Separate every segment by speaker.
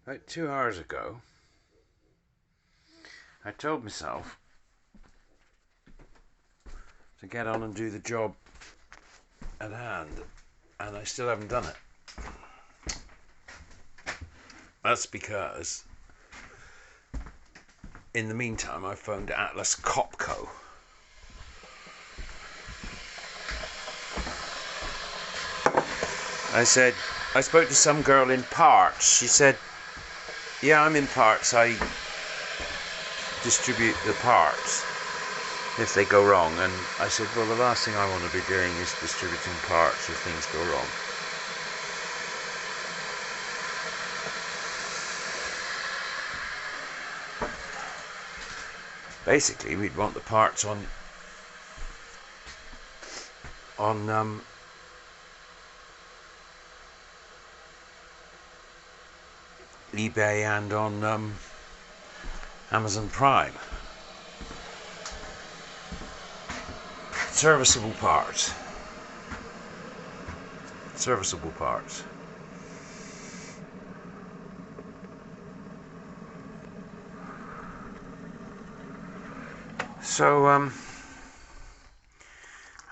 Speaker 1: About 2 hours ago, I told myself to get on and do the job at hand, and I still haven't done it. That's because in the meantime I phoned Atlas Copco. I spoke to some girl in parts. She said, yeah, I'm in parts. I distribute the parts if they go wrong. And I said, well, the last thing I want to be doing is distributing parts if things go wrong. Basically, we'd want the parts on eBay and on Amazon Prime. Serviceable parts. Serviceable parts. So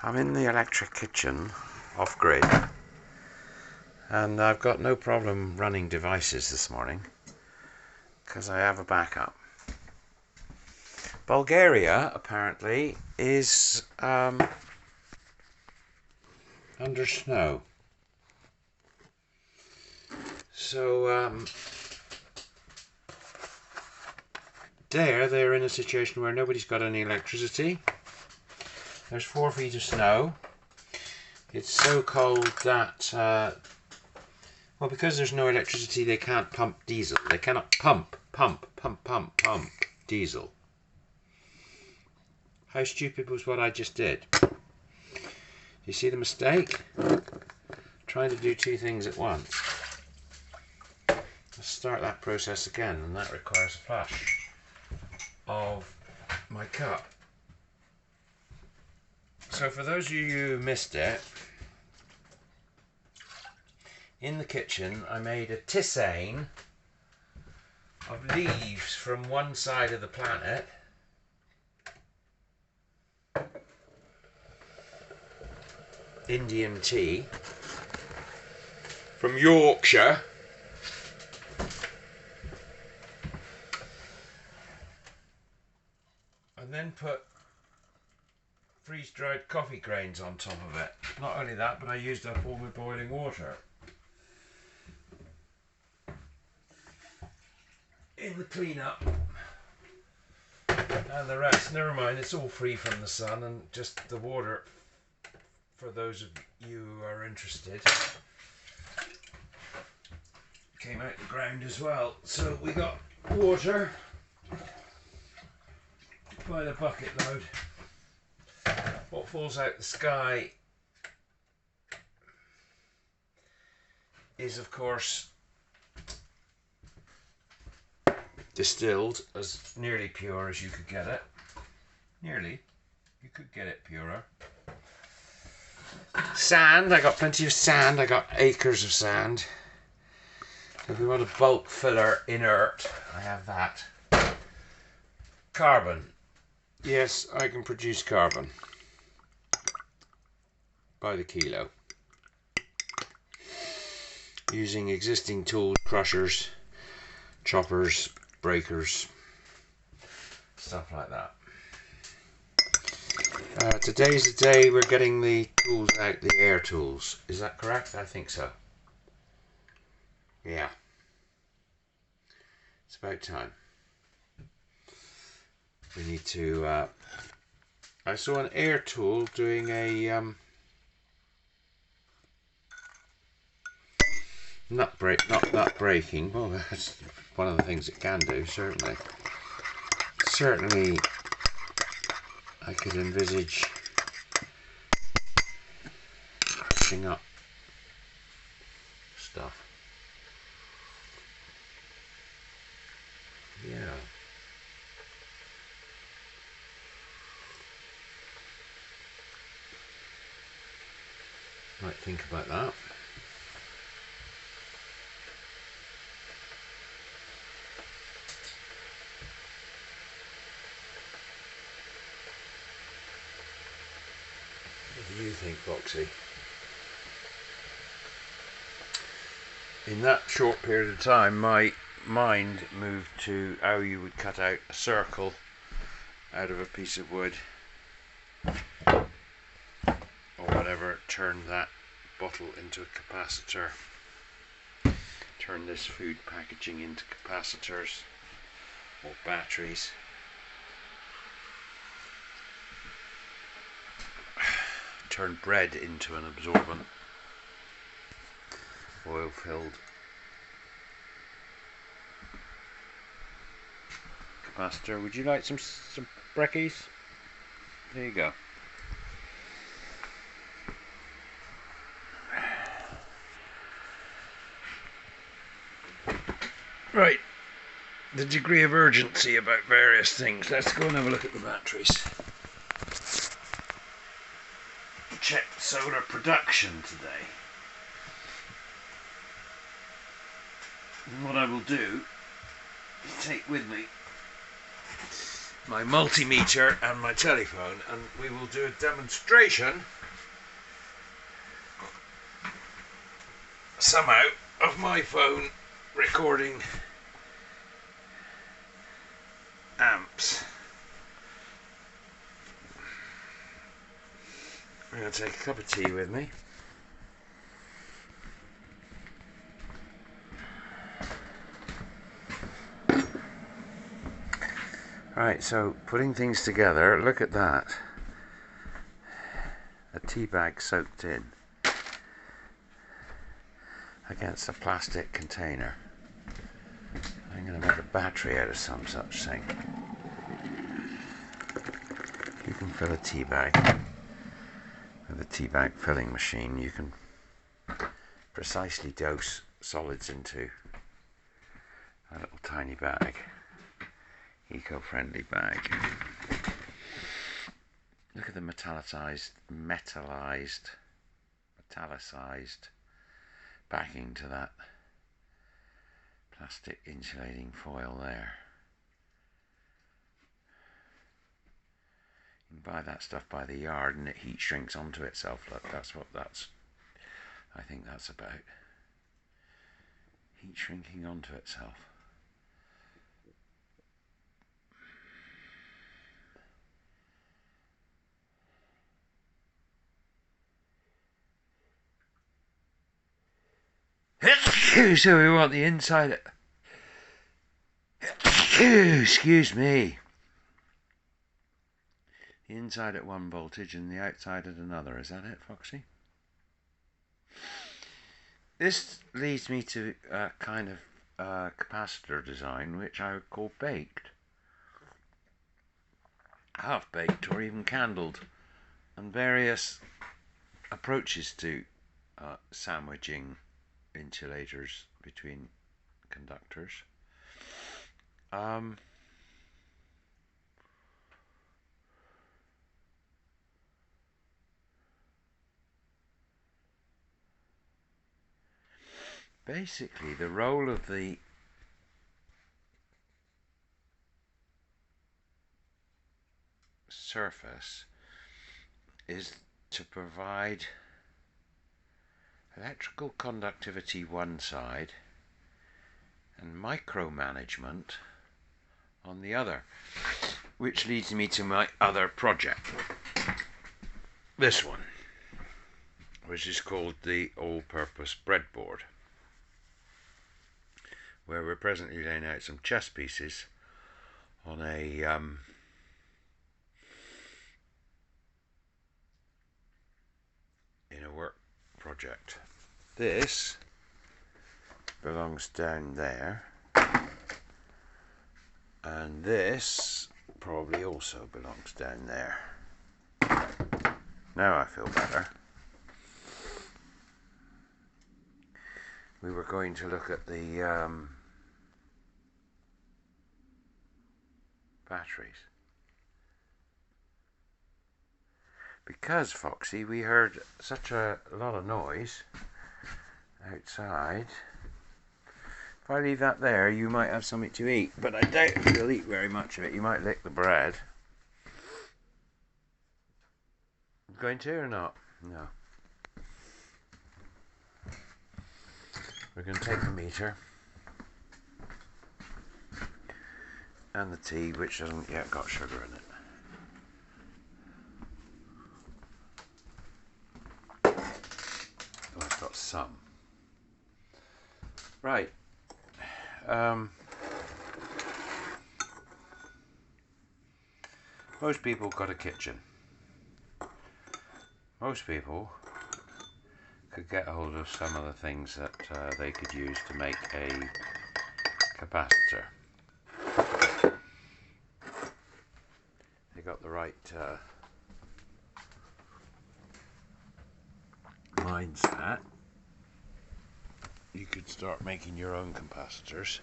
Speaker 1: I'm in the electric kitchen off grid, and I've got no problem running devices this morning because I have a backup. Bulgaria apparently is under snow, so they're in a situation where nobody's got any electricity. There's 4 feet of snow. It's so cold that well, because there's no electricity, they can't pump diesel. They cannot pump diesel. How stupid was what I just did? You see the mistake? Trying to do 2 things at once. Let's start that process again, and that requires a flash of my cup. So for those of you who missed it, in the kitchen I made a tisane of leaves from one side of the planet Indian tea from Yorkshire, and then put freeze-dried coffee grains on top of it. Not only that, but I used up all my boiling water. In the clean-up and the rest, never mind, it's all free from the sun, and just the water, for those of you who are interested, came out the ground as well. So we got water by the bucket load. What falls out the sky is, of course, distilled as nearly pure as you could get it. Nearly. You could get it purer. Sand. I got plenty of sand. I got acres of sand. If we want a bulk filler inert, I have that. Carbon. Yes, I can produce carbon by the kilo using existing tools, crushers, choppers, breakers, stuff like that. Today's the day we're getting the tools out, the air tools. Is that correct? I think so. Yeah. It's about time. We need to... I saw an air tool doing a nut breaking. Well, that's one of the things it can do, certainly. Certainly, I could envisage crushing up stuff. Yeah. Might think about that. Foxy. In that short period of time, my mind moved to how you would cut out a circle out of a piece of wood or whatever, turn that bottle into a capacitor, turn this food packaging into capacitors or batteries, turn bread into an absorbent oil filled capacitor. Would you like some brekkies? There you go. Right, the degree of urgency about various things. Let's go and have a look at the batteries. Check solar production today. And what I will do is take with me my multimeter and my telephone, and we will do a demonstration somehow of my phone recording amps. I'm going to take a cup of tea with me. Right, so putting things together, look at that. A tea bag soaked in against a plastic container. I'm going to make a battery out of some such thing. You can fill a tea bag with a tea bag filling machine. You can precisely dose solids into a little tiny bag. Eco-friendly bag. Look at the metallicized backing to that plastic insulating foil there. You can buy that stuff by the yard and it heat shrinks onto itself. Look, I think that's about. Heat shrinking onto itself. So we want the inside. Excuse me. The inside at one voltage and the outside at another. Is that it, Foxy? This leads me to a kind of capacitor design which I would call baked. Half baked or even candled. And various approaches to sandwiching insulators between conductors. Basically, the role of the surface is to provide electrical conductivity one side and micromanagement on the other, which leads me to my other project, this one, which is called the all-purpose breadboard, where we're presently laying out some chess pieces on a in a work project. This belongs down there, and this probably also belongs down there. Now I feel better. We were going to look at the batteries. Because, Foxy, we heard such a lot of noise outside. If I leave that there, you might have something to eat, but I doubt if you'll eat very much of it. You might lick the bread. Going to or not? No. We're going to take the meter and the tea, which hasn't yet got sugar in it. Oh, it's got some. Right. Most people got a kitchen. Most people could get hold of some of the things that they could use to make a capacitor. They got the right mindset. You could start making your own capacitors.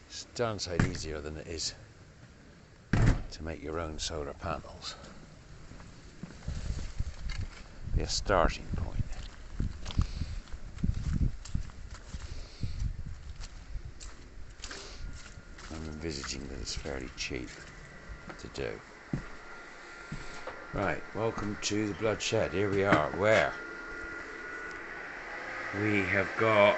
Speaker 1: It's downside easier than it is to make your own solar panels. Be a starting point. I'm envisaging that it's fairly cheap to do. Right, welcome to the bloodshed. Here we are, where we have got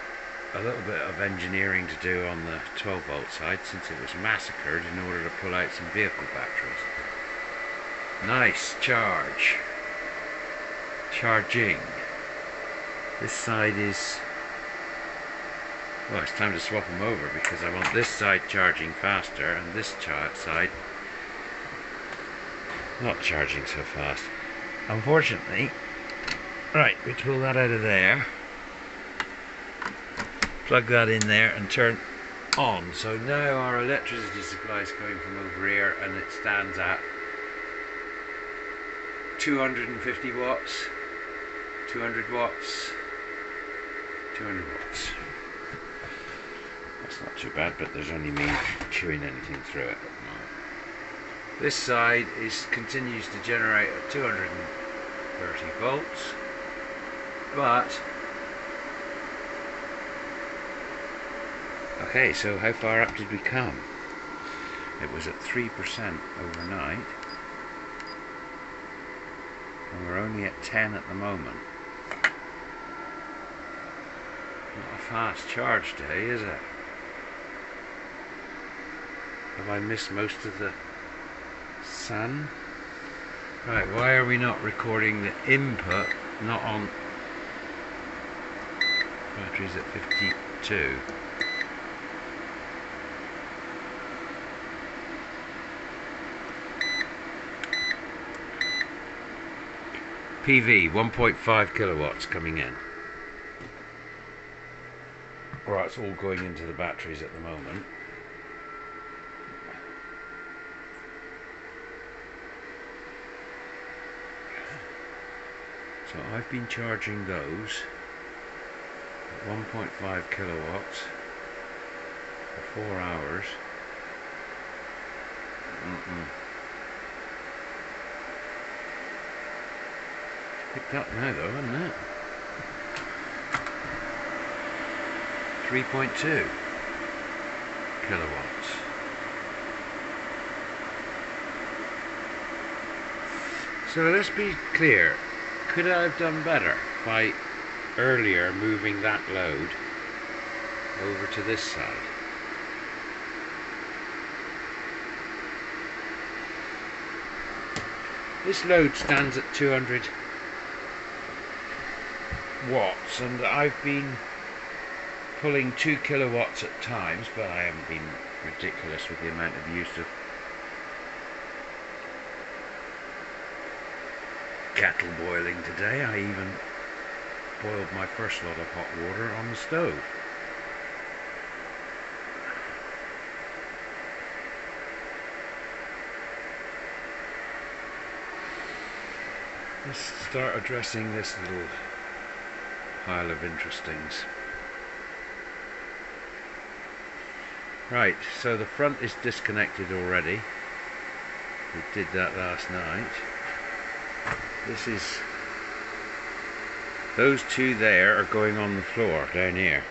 Speaker 1: a little bit of engineering to do on the 12 volt side, since it was massacred in order to pull out some vehicle batteries. Nice charge. Charging. This side is, well, it's time to swap them over, because I want this side charging faster and this side not charging so fast. Unfortunately, right, we pull that out of there, plug that in there and turn on. So now our electricity supply is coming from over here, and it stands at 250 watts, 200 watts, 200 watts. That's not too bad, but there's only me chewing anything through it. This side continues to generate at 230 volts, but okay, so how far up did we come? It was at 3% overnight, and we're only at 10 at the moment. Not a fast charge day, is it? Have I missed most of the sun? Right, why are we not recording the input? Not on batteries at 52. PV 1.5 kilowatts coming in. Right, it's all going into the batteries at the moment. So I've been charging those at 1.5 kilowatts for 4 hours. Picked up now though, hasn't it? 3.2 kilowatts. So let's be clear. Could I have done better by earlier moving that load over to this side? This load stands at 200 watts, and I've been pulling 2 kilowatts at times, but I haven't been ridiculous with the amount of use of kettle boiling today. I even boiled my first lot of hot water on the stove. Let's start addressing this little pile of interestings. Right, so the front is disconnected already. We did that last night. This is, those two there are going on the floor down here,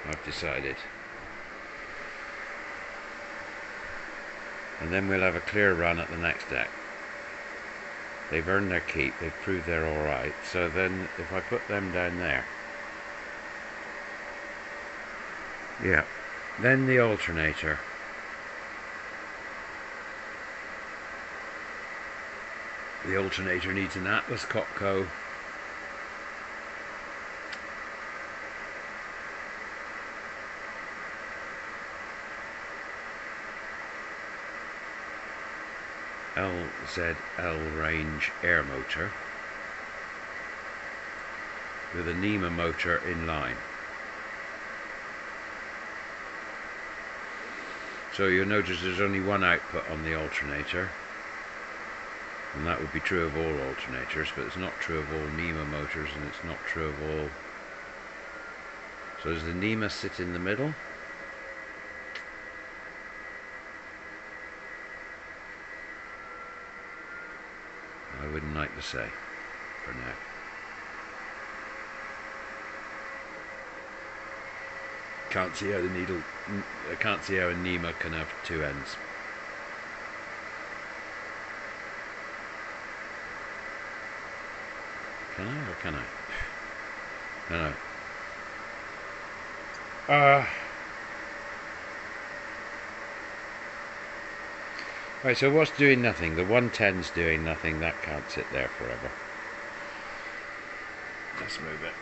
Speaker 1: I've decided. And then we'll have a clear run at the next deck. They've earned their keep, they've proved they're alright. So then if I put them down there, yeah, then the alternator. The alternator needs an Atlas Copco. LZL range air motor with a NEMA motor in line. So you'll notice there's only one output on the alternator, and that would be true of all alternators, but it's not true of all NEMA motors, and it's not true of all. So does the NEMA sit in the middle? I wouldn't like to say for now. Can't see how the needle. I can't see how a NEMA can have two ends. Can I or can I? No. Right, so what's doing nothing? The 110's doing nothing. That can't sit there forever. Let's move it.